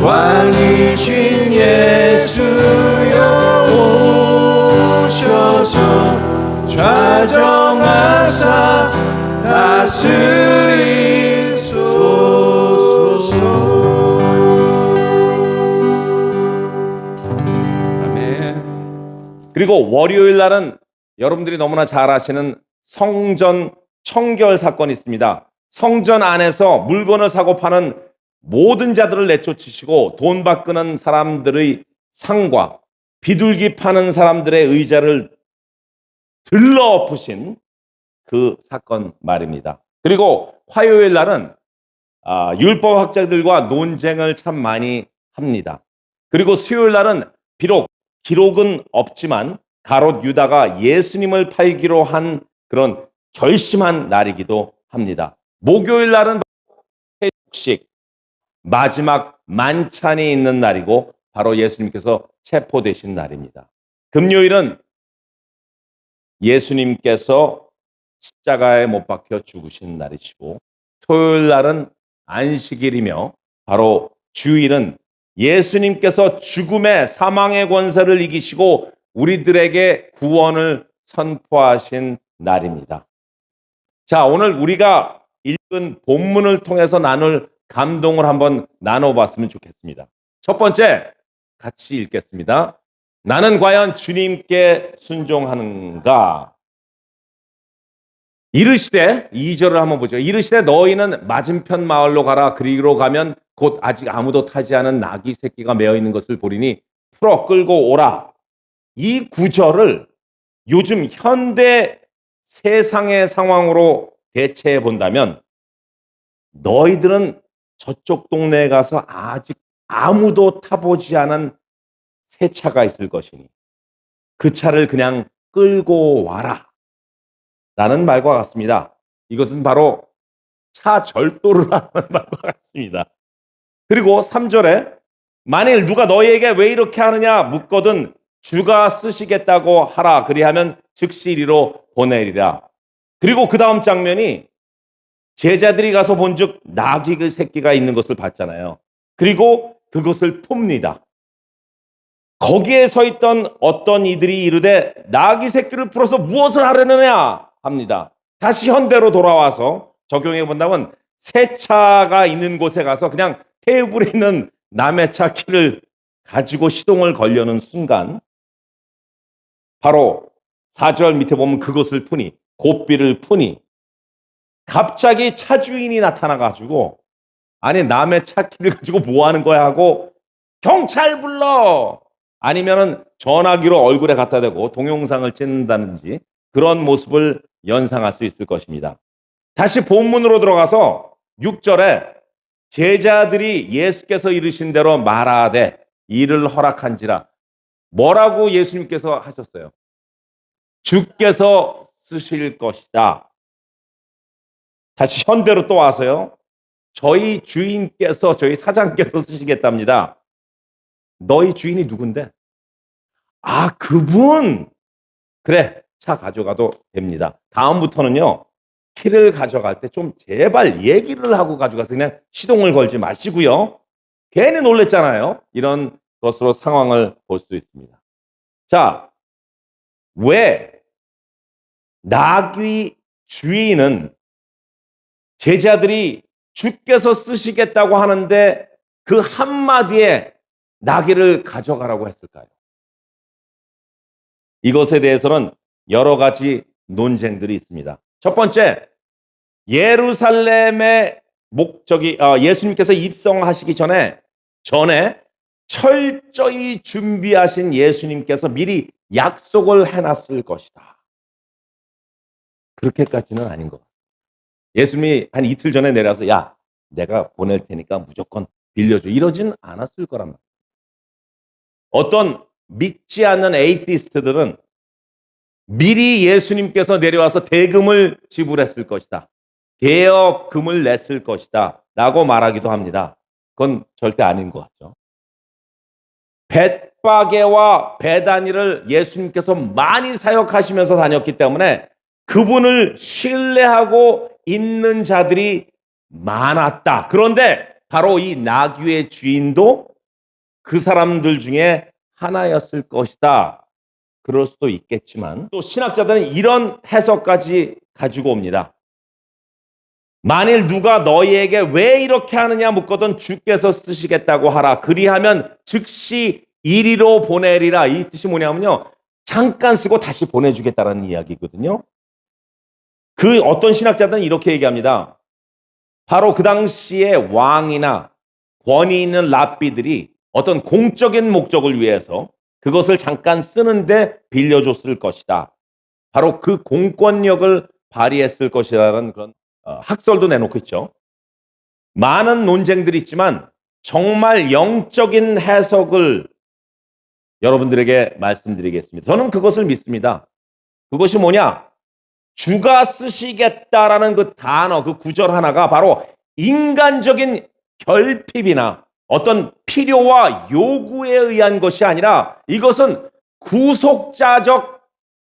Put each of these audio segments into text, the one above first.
왕이신 예수여 오셔서 좌정하사 다스리소서. 아멘. 그리고 월요일 날은 여러분들이 너무나 잘 아시는 성전 청결 사건이 있습니다. 성전 안에서 물건을 사고 파는 모든 자들을 내쫓으시고 돈 바꾸는 사람들의 상과 비둘기 파는 사람들의 의자를 들러엎으신 그 사건 말입니다. 그리고 화요일 날은 율법학자들과 논쟁을 참 많이 합니다. 그리고 수요일 날은 비록 기록은 없지만 가롯 유다가 예수님을 팔기로 한 그런 결심한 날이기도 합니다. 목요일 날은 회식, 마지막 만찬이 있는 날이고 바로 예수님께서 체포되신 날입니다. 금요일은 예수님께서 십자가에 못 박혀 죽으신 날이시고, 토요일 날은 안식일이며 바로 주일은 예수님께서 죽음의 사망의 권세를 이기시고 우리들에게 구원을 선포하신 날입니다. 자, 오늘 우리가 읽은 본문을 통해서 나눌 감동을 한번 나눠봤으면 좋겠습니다. 첫 번째, 같이 읽겠습니다. 나는 과연 주님께 순종하는가? 이르시되, 2절을 한번 보죠. 이르시되 너희는 맞은편 마을로 가라. 그리로 가면 곧 아직 아무도 타지 않은 나귀 새끼가 매어 있는 것을 보리니 풀어 끌고 오라. 이 구절을 요즘 현대 세상의 상황으로 대체해 본다면, 너희들은 저쪽 동네에 가서 아직 아무도 타보지 않은 새 차가 있을 것이니 그 차를 그냥 끌고 와라 라는 말과 같습니다. 이것은 바로 차 절도를 하는 말과 같습니다. 그리고 3절에 만일 누가 너희에게 왜 이렇게 하느냐 묻거든 주가 쓰시겠다고 하라. 그리하면 즉시 이리로 보내리라. 그리고 그 다음 장면이 제자들이 가서 본즉 나귀 그 새끼가 있는 것을 봤잖아요. 그리고 그것을 풉니다. 거기에 서 있던 어떤 이들이 이르되 나귀 새끼를 풀어서 무엇을 하려느냐 합니다. 다시 현대로 돌아와서 적용해 본다면 새 차가 있는 곳에 가서 그냥 테이블에 있는 남의 차 키를 가지고 시동을 걸려는 순간 바로 4절 밑에 보면 그것을 푸니 고삐를 푸니 갑자기 차 주인이 나타나가지고 아니 남의 차 키를 가지고 뭐 하는 거야 하고 경찰 불러 아니면은 전화기로 얼굴에 갖다 대고 동영상을 찍는다든지 그런 모습을 연상할 수 있을 것입니다. 다시 본문으로 들어가서 6절에 제자들이 예수께서 이르신 대로 말하되 이를 허락한지라. 뭐라고 예수님께서 하셨어요? 주께서 쓰실 것이다. 다시 현대로 또 와서요. 저희 주인께서, 저희 사장께서 쓰시겠답니다. 너희 주인이 누군데? 아, 그분! 그래, 차 가져가도 됩니다. 다음부터는요, 키를 가져갈 때 좀 제발 얘기를 하고 가져가서 그냥 시동을 걸지 마시고요. 괜히 놀랬잖아요. 이런 것으로 상황을 볼 수 있습니다. 자, 왜 나귀 주인은 제자들이 주께서 쓰시겠다고 하는데 그 한마디에 나귀를 가져가라고 했을까요? 이것에 대해서는 여러 가지 논쟁들이 있습니다. 첫 번째, 예루살렘의 목적이 예수님께서 입성하시기 전에 철저히 준비하신 예수님께서 미리 약속을 해놨을 것이다. 그렇게까지는 아닌 것 같아요. 예수님이 한 이틀 전에 내려와서 야, 내가 보낼 테니까 무조건 빌려줘. 이러진 않았을 거란 말이에요. 어떤 믿지 않는 에이티스트들은 미리 예수님께서 내려와서 대금을 지불했을 것이다. 대여금을 냈을 것이다. 라고 말하기도 합니다. 그건 절대 아닌 것 같죠. 벳바게와 베다니를 예수님께서 많이 사역하시면서 다녔기 때문에 그분을 신뢰하고 있는 자들이 많았다. 그런데 바로 이 나귀의 주인도 그 사람들 중에 하나였을 것이다. 그럴 수도 있겠지만 또 신학자들은 이런 해석까지 가지고 옵니다. 만일 누가 너희에게 왜 이렇게 하느냐 묻거든 주께서 쓰시겠다고 하라. 그리하면 즉시 이리로 보내리라. 이 뜻이 뭐냐면요, 잠깐 쓰고 다시 보내주겠다라는 이야기거든요. 그 어떤 신학자들은 이렇게 얘기합니다. 바로 그 당시에 왕이나 권위 있는 랍비들이 어떤 공적인 목적을 위해서 그것을 잠깐 쓰는데 빌려줬을 것이다. 바로 그 공권력을 발휘했을 것이라는 그런 학설도 내놓고 있죠. 많은 논쟁들이 있지만 정말 영적인 해석을 여러분들에게 말씀드리겠습니다. 저는 그것을 믿습니다. 그것이 뭐냐? 주가 쓰시겠다라는 그 단어, 그 구절 하나가 바로 인간적인 결핍이나 어떤 필요와 요구에 의한 것이 아니라 이것은 구속자적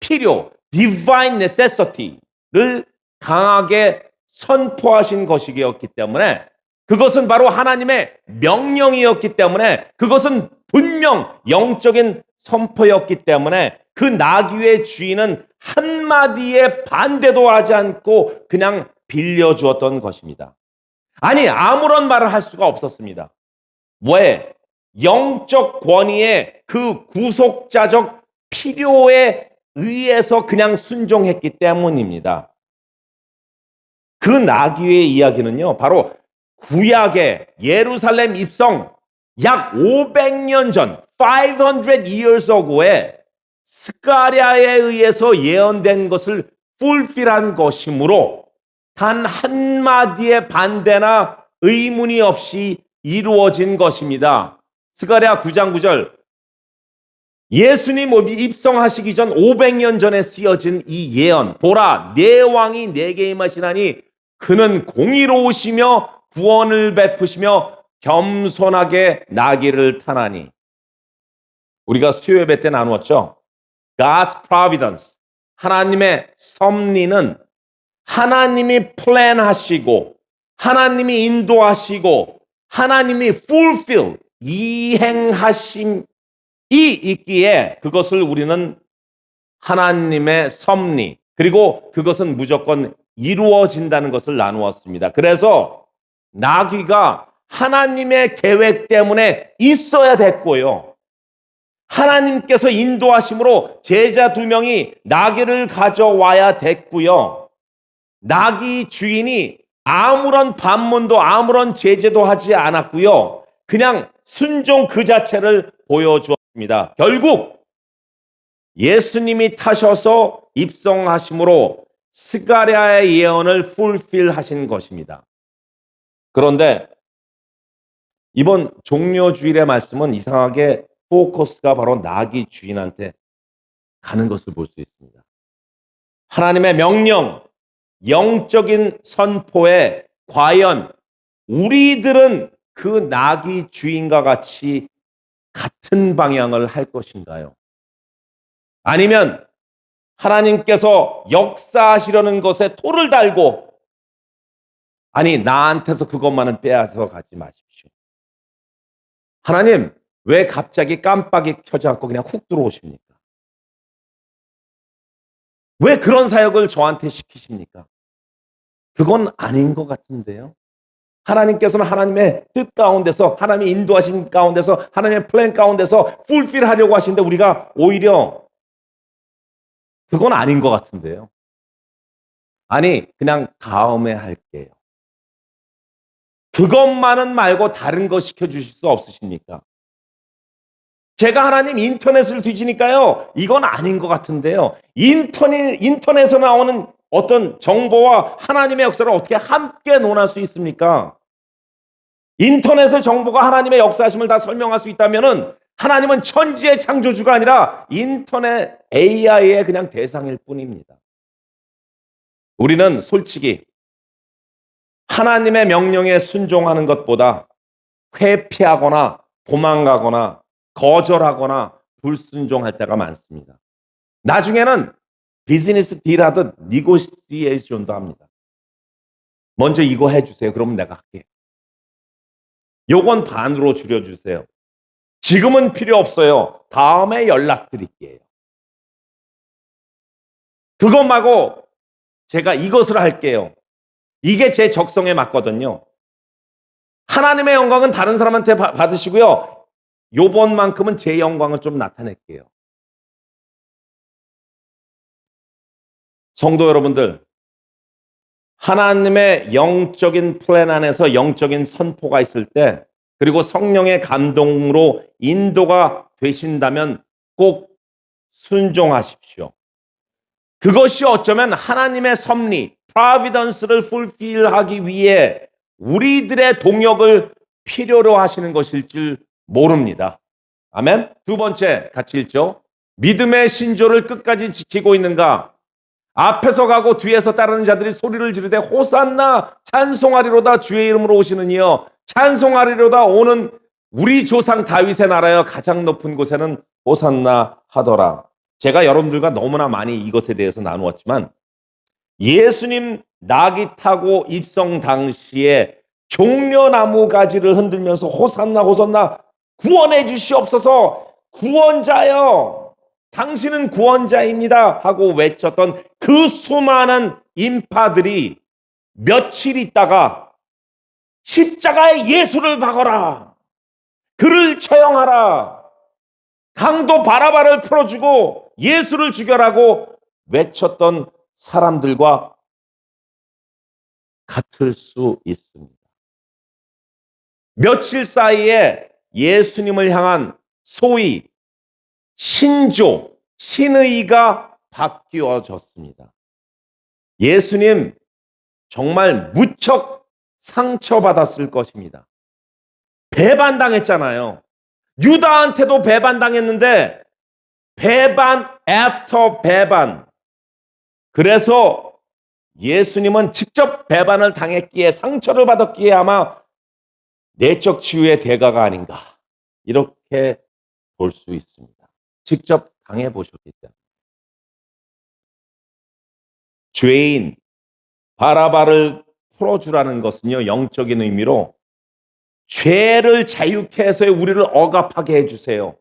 필요, divine necessity를 강하게 선포하신 것이었기 때문에, 그것은 바로 하나님의 명령이었기 때문에, 그것은 분명 영적인 선포였기 때문에 그 나귀의 주인은 한마디의 반대도 하지 않고 그냥 빌려주었던 것입니다. 아니, 아무런 말을 할 수가 없었습니다. 왜? 영적 권위의 그 구속자적 필요에 의해서 그냥 순종했기 때문입니다. 그 나귀의 이야기는요, 바로 구약의 예루살렘 입성 약 500년 전, 500 years ago에 스가랴에 의해서 예언된 것을 fulfill한 것이므로 단 한마디의 반대나 의문이 없이 이루어진 것입니다. 스가랴 9장 9절, 예수님 입성하시기 전 500년 전에 쓰여진 이 예언, 보라 내 왕이 내게 임하시나니 그는 공의로우시며 구원을 베푸시며 겸손하게 나귀를 타나니. 우리가 수요예배 때 나누었죠. God's providence, 하나님의 섭리는 하나님이 플랜하시고 하나님이 인도하시고 하나님이 fulfill, 이행하심이 있기에 그것을 우리는 하나님의 섭리, 그리고 그것은 무조건 이루어진다는 것을 나누었습니다. 그래서 나귀가 하나님의 계획 때문에 있어야 됐고요, 하나님께서 인도하심으로 제자 2명이 나귀를 가져와야 됐고요, 나귀 주인이 아무런 반문도 아무런 제재도 하지 않았고요, 그냥 순종 그 자체를 보여주었습니다. 결국 예수님이 타셔서 입성하심으로 스가랴의 예언을 풀필하신 것입니다. 그런데 이번 종료주일의 말씀은 이상하게 포커스가 바로 나귀 주인한테 가는 것을 볼 수 있습니다. 하나님의 명령, 영적인 선포에 과연 우리들은 그 나귀 주인과 같이 같은 방향을 할 것인가요? 아니면 하나님께서 역사하시려는 것에 토를 달고, 아니 나한테서 그것만은 빼앗아 가지 마십시오, 하나님 왜 갑자기 깜빡이 켜지 않고 그냥 훅 들어오십니까? 왜 그런 사역을 저한테 시키십니까? 그건 아닌 것 같은데요. 하나님께서는 하나님의 뜻 가운데서, 하나님의 인도하신 가운데서, 하나님의 플랜 가운데서 풀필 하려고 하시는데 우리가 오히려 그건 아닌 것 같은데요. 아니 그냥 다음에 할게요, 그것만은 말고 다른 거 시켜주실 수 없으십니까? 제가 하나님 인터넷을 뒤지니까요, 이건 아닌 것 같은데요. 인터넷에서 나오는 어떤 정보와 하나님의 역사를 어떻게 함께 논할 수 있습니까? 인터넷의 정보가 하나님의 역사하심을 다 설명할 수 있다면은 하나님은 천지의 창조주가 아니라 인터넷 AI의 그냥 대상일 뿐입니다. 우리는 솔직히 하나님의 명령에 순종하는 것보다 회피하거나 도망가거나 거절하거나 불순종할 때가 많습니다. 나중에는 비즈니스 딜하듯 니고시에이션도 합니다. 먼저 이거 해주세요, 그러면 내가 할게. 요건 반으로 줄여주세요. 지금은 필요 없어요. 다음에 연락드릴게요. 그것 말고 제가 이것을 할게요. 이게 제 적성에 맞거든요. 하나님의 영광은 다른 사람한테 받으시고요. 요번만큼은 제 영광을 좀 나타낼게요. 성도 여러분들, 하나님의 영적인 플랜 안에서 영적인 선포가 있을 때, 그리고 성령의 감동으로 인도가 되신다면 꼭 순종하십시오. 그것이 어쩌면 하나님의 섭리, providence를 fulfill하기 위해 우리들의 동역을 필요로 하시는 것일 줄 모릅니다. 아멘. 두 번째, 같이 읽죠. 믿음의 신조를 끝까지 지키고 있는가? 앞에서 가고 뒤에서 따르는 자들이 소리를 지르되 호산나 찬송하리로다 주의 이름으로 오시는 이여 찬송하리로다 오는 우리 조상 다윗의 나라여 가장 높은 곳에는 호산나 하더라. 제가 여러분들과 너무나 많이 이것에 대해서 나누었지만 예수님 나귀 타고 입성 당시에 종려나무 가지를 흔들면서 호산나 호산나 구원해 주시옵소서 구원자여 당신은 구원자입니다 하고 외쳤던 그 수많은 인파들이 며칠 있다가 십자가에 예수를 박아라, 그를 처형하라, 강도 바라바를 풀어주고 예수를 죽여라고 외쳤던 사람들과 같을 수 있습니다. 며칠 사이에 예수님을 향한 소위 신조, 신의가 바뀌어졌습니다. 예수님 정말 무척 상처받았을 것입니다. 배반당했잖아요. 유다한테도 배반당했는데 배반 애프터 배반. 그래서 예수님은 직접 배반을 당했기에 상처를 받았기에 아마 내적 치유의 대가가 아닌가 이렇게 볼 수 있습니다. 직접 당해보셨기 때문에. 죄인 바라바를 풀어주라는 것은요, 영적인 의미로 죄를 자유케 해서 우리를 억압하게 해주세요.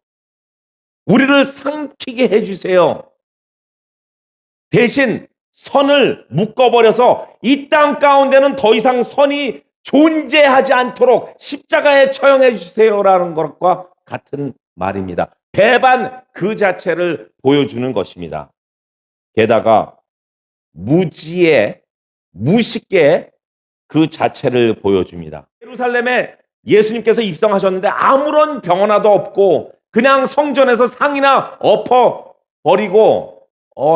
우리를 삼키게 해주세요. 대신 선을 묶어버려서 이 땅 가운데는 더 이상 선이 존재하지 않도록 십자가에 처형해 주세요라는 것과 같은 말입니다. 배반 그 자체를 보여주는 것입니다. 게다가 무지에 무식게 그 자체를 보여줍니다. 예루살렘에 예수님께서 입성하셨는데 아무런 병원화도 없고 그냥 성전에서 상이나 엎어버리고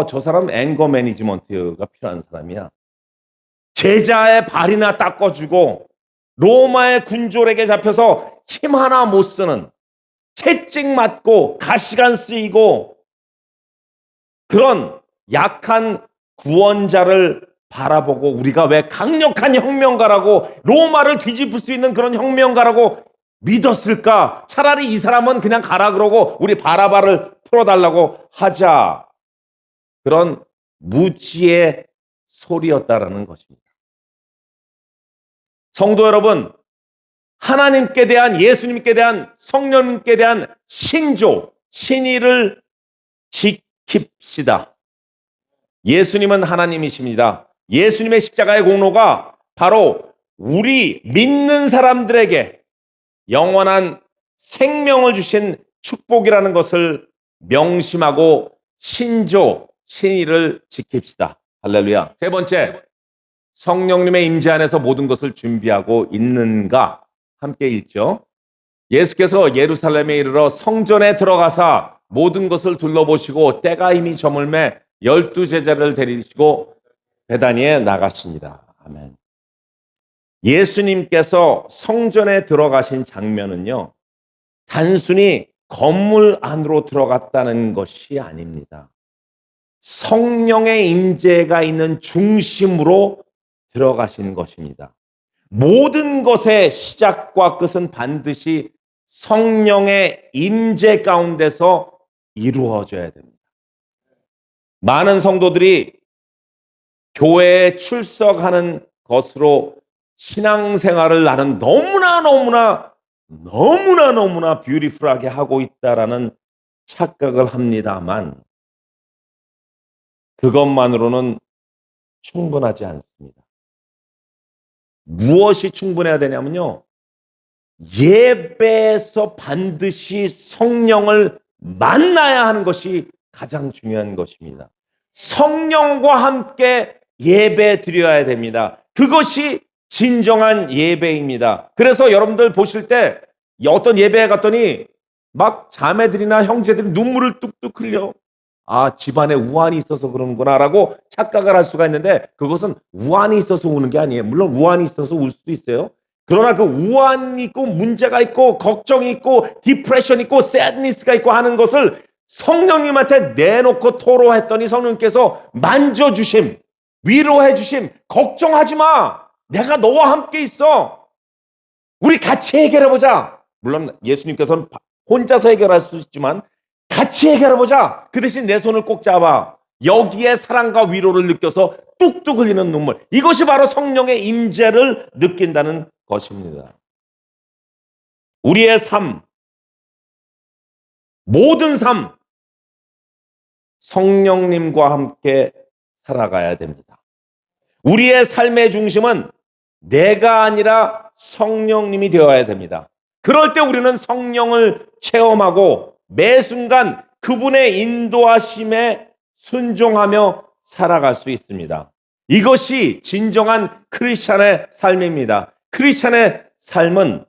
저 사람 앵거 매니지먼트가 필요한 사람이야. 제자의 발이나 닦아주고 로마의 군졸에게 잡혀서 힘 하나 못 쓰는 채찍 맞고 가시관 쓰이고 그런 약한 구원자를 바라보고 우리가 왜 강력한 혁명가라고 로마를 뒤집을 수 있는 그런 혁명가라고 믿었을까? 차라리 이 사람은 그냥 가라 그러고 우리 바라바를 풀어달라고 하자. 그런 무지의 소리였다라는 것입니다. 성도 여러분, 하나님께 대한 예수님께 대한 성령님께 대한 신조, 신의를 지킵시다. 예수님은 하나님이십니다. 예수님의 십자가의 공로가 바로 우리 믿는 사람들에게 영원한 생명을 주신 축복이라는 것을 명심하고 신조, 신의를 지킵시다. 할렐루야. 세 번째, 성령님의 임재 안에서 모든 것을 준비하고 있는가? 함께 읽죠. 예수께서 예루살렘에 이르러 성전에 들어가사 모든 것을 둘러보시고 때가 이미 저물매 12 제자를 데리시고 베다니에 나가시니라. 아멘. 예수님께서 성전에 들어가신 장면은요, 단순히 건물 안으로 들어갔다는 것이 아닙니다. 성령의 임재가 있는 중심으로 들어가신 것입니다. 모든 것의 시작과 끝은 반드시 성령의 임재 가운데서 이루어져야 됩니다. 많은 성도들이 교회에 출석하는 것으로 신앙생활을 나는 너무나 너무나 뷰티풀하게 하고 있다라는 착각을 합니다만 그것만으로는 충분하지 않습니다. 무엇이 충분해야 되냐면요. 예배에서 반드시 성령을 만나야 하는 것이 가장 중요한 것입니다. 성령과 함께 예배 드려야 됩니다. 그것이 진정한 예배입니다. 그래서 여러분들 보실 때 어떤 예배에 갔더니 막 자매들이나 형제들이 눈물을 뚝뚝 흘려. 아, 집안에 우환이 있어서 그러는구나 라고 착각을 할 수가 있는데 그것은 우환이 있어서 우는 게 아니에요. 물론 우환이 있어서 울 수도 있어요. 그러나 그 우환이 있고 문제가 있고 걱정이 있고 디프레션 있고 새드니스가 있고 하는 것을 성령님한테 내놓고 토로했더니 성령님께서 만져주심, 위로해주심, 걱정하지 마. 내가 너와 함께 있어. 우리 같이 해결해보자. 물론 예수님께서는 혼자서 해결할 수 있지만 같이 해결해보자. 그 대신 내 손을 꼭 잡아. 여기에 사랑과 위로를 느껴서 뚝뚝 흘리는 눈물. 이것이 바로 성령의 임재를 느낀다는 것입니다. 우리의 삶, 모든 삶, 성령님과 함께 살아가야 됩니다. 우리의 삶의 중심은 내가 아니라 성령님이 되어야 됩니다. 그럴 때 우리는 성령을 체험하고 매 순간 그분의 인도하심에 순종하며 살아갈 수 있습니다. 이것이 진정한 크리스찬의 삶입니다. 크리스찬의 삶은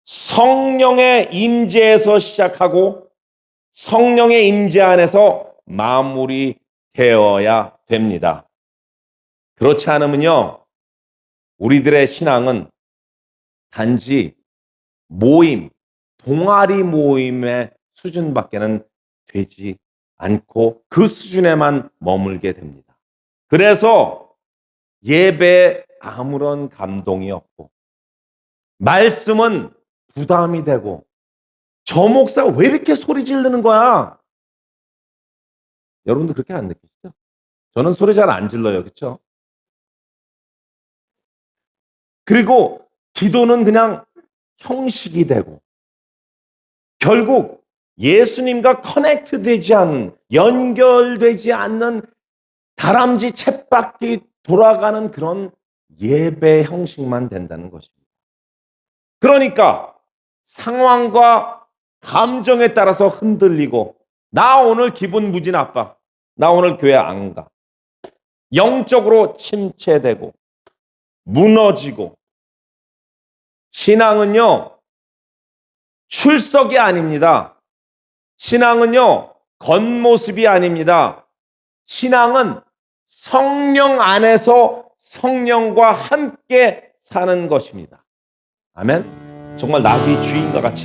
성령의 임재에서 시작하고 성령의 임재 안에서 마무리되어야 됩니다. 그렇지 않으면요, 우리들의 신앙은 단지 모임, 동아리 모임의 수준밖에는 되지 않고 그 수준에만 머물게 됩니다. 그래서 예배에 아무런 감동이 없고 말씀은 부담이 되고 저 목사가 왜 이렇게 소리 지르는 거야? 여러분들 그렇게 안 느끼시죠? 저는 소리 잘 안 질러요. 그렇죠? 그리고 기도는 그냥 형식이 되고 결국 예수님과 커넥트 되지 않는, 연결되지 않는 다람쥐 쳇바퀴 돌아가는 그런 예배 형식만 된다는 것입니다. 그러니까 상황과 감정에 따라서 흔들리고 나 오늘 기분 무지 나빠. 나 오늘 교회 안 가. 영적으로 침체되고 무너지고 신앙은요, 출석이 아닙니다. 신앙은요, 겉모습이 아닙니다. 신앙은 성령 안에서 성령과 함께 사는 것입니다. 아멘. 정말 나귀 주인과 같이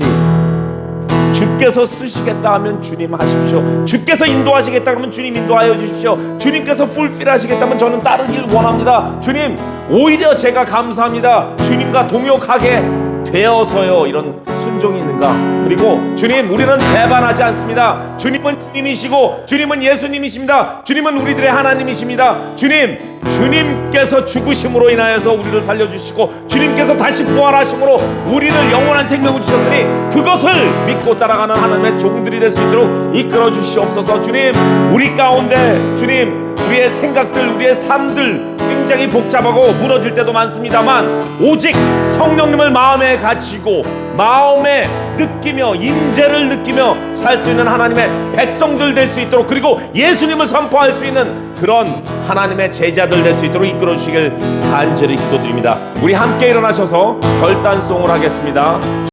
주께서 쓰시겠다 하면 주님 하십시오. 주께서 인도하시겠다 그러면 주님 인도하여 주십시오. 주님께서 풀필 하시겠다면 저는 따르길 원합니다. 주님, 오히려 제가 감사합니다. 주님과 동역하게 되어서요. 이런 순종이 있는가? 그리고 주님, 우리는 배반하지 않습니다. 주님은 주님이시고 주님은 예수님이십니다. 주님은 우리들의 하나님이십니다. 주님, 주님께서 죽으심으로 인하여서 우리를 살려주시고 주님께서 다시 부활하심으로 우리를 영원한 생명을 주셨으니 그것을 믿고 따라가는 하나님의 종들이 될 수 있도록 이끌어 주시옵소서. 주님, 우리 가운데 주님, 우리의 생각들, 우리의 삶들 굉장히 복잡하고 무너질 때도 많습니다만 오직 성령님을 마음에 가지고 마음에 느끼며 임재를 느끼며 살 수 있는 하나님의 백성들 될 수 있도록, 그리고 예수님을 선포할 수 있는 그런 하나님의 제자들 될 수 있도록 이끌어 주시길 간절히 기도드립니다. 우리 함께 일어나셔서 결단송을 하겠습니다.